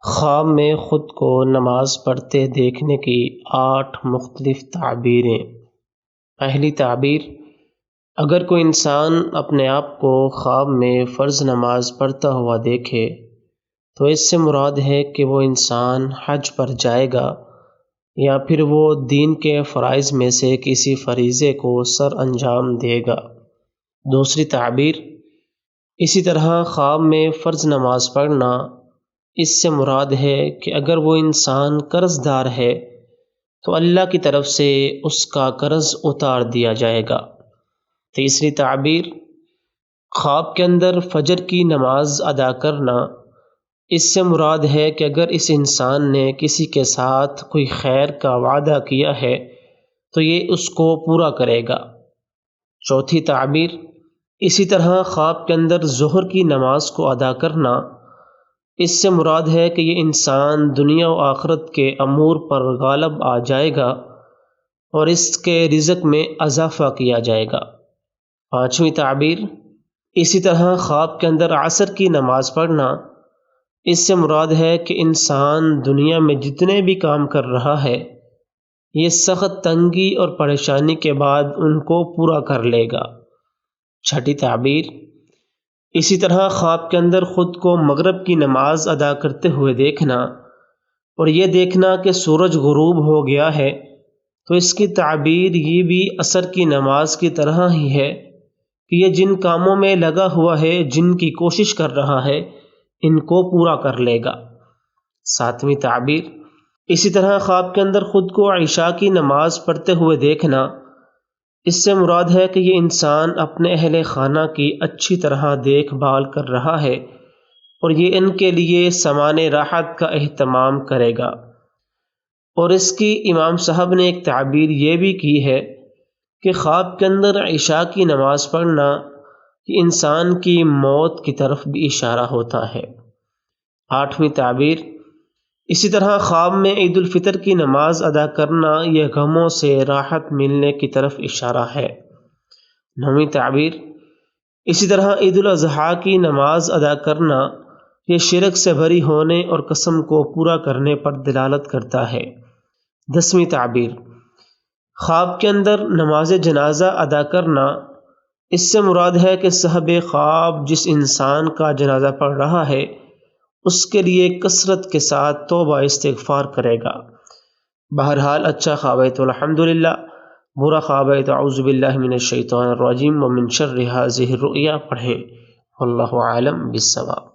خواب میں خود کو نماز پڑھتے دیکھنے کی 8 مختلف تعبیریں۔ پہلی تعبیر، اگر کوئی انسان اپنے آپ کو خواب میں فرض نماز پڑھتا ہوا دیکھے تو اس سے مراد ہے کہ وہ انسان حج پر جائے گا یا پھر وہ دین کے فرائض میں سے کسی فریضے کو سر انجام دے گا۔ دوسری تعبیر، اسی طرح خواب میں فرض نماز پڑھنا، اس سے مراد ہے کہ اگر وہ انسان قرض دار ہے تو اللہ کی طرف سے اس کا قرض اتار دیا جائے گا۔ تیسری تعبیر، خواب کے اندر فجر کی نماز ادا کرنا، اس سے مراد ہے کہ اگر اس انسان نے کسی کے ساتھ کوئی خیر کا وعدہ کیا ہے تو یہ اس کو پورا کرے گا۔ چوتھی تعبیر، اسی طرح خواب کے اندر ظہر کی نماز کو ادا کرنا، اس سے مراد ہے کہ یہ انسان دنیا و آخرت کے امور پر غالب آ جائے گا اور اس کے رزق میں اضافہ کیا جائے گا۔ پانچویں تعبیر، اسی طرح خواب کے اندر عصر کی نماز پڑھنا، اس سے مراد ہے کہ انسان دنیا میں جتنے بھی کام کر رہا ہے یہ سخت تنگی اور پریشانی کے بعد ان کو پورا کر لے گا۔ چھٹی تعبیر، اسی طرح خواب کے اندر خود کو مغرب کی نماز ادا کرتے ہوئے دیکھنا اور یہ دیکھنا کہ سورج غروب ہو گیا ہے تو اس کی تعبیر یہ بھی عصر کی نماز کی طرح ہی ہے کہ یہ جن کاموں میں لگا ہوا ہے، جن کی کوشش کر رہا ہے، ان کو پورا کر لے گا۔ ساتویں تعبیر، اسی طرح خواب کے اندر خود کو عشاء کی نماز پڑھتے ہوئے دیکھنا، اس سے مراد ہے کہ یہ انسان اپنے اہل خانہ کی اچھی طرح دیکھ بھال کر رہا ہے اور یہ ان کے لیے سامان راحت کا اہتمام کرے گا۔ اور اس کی امام صاحب نے ایک تعبیر یہ بھی کی ہے کہ خواب کے اندر عشاء کی نماز پڑھنا یہ انسان کی موت کی طرف بھی اشارہ ہوتا ہے۔ آٹھویں تعبیر، اسی طرح خواب میں عید الفطر کی نماز ادا کرنا یہ غموں سے راحت ملنے کی طرف اشارہ ہے۔ نویں تعبیر، اسی طرح عید الاضحیٰ کی نماز ادا کرنا یہ شرک سے بری ہونے اور قسم کو پورا کرنے پر دلالت کرتا ہے۔ 10ویں تعبیر، خواب کے اندر نماز جنازہ ادا کرنا، اس سے مراد ہے کہ صاحب خواب جس انسان کا جنازہ پڑھ رہا ہے اس کے لیے کثرت کے ساتھ توبہ استغفار کرے گا۔ بہرحال اچھا خواب ہے تو الحمدللہ، برا خواب ہے تو اعوذ باللہ من الشیطان الرجیم ومن شر ھذہ الرؤیا پڑھیں۔ واللہ اعلم بالصواب۔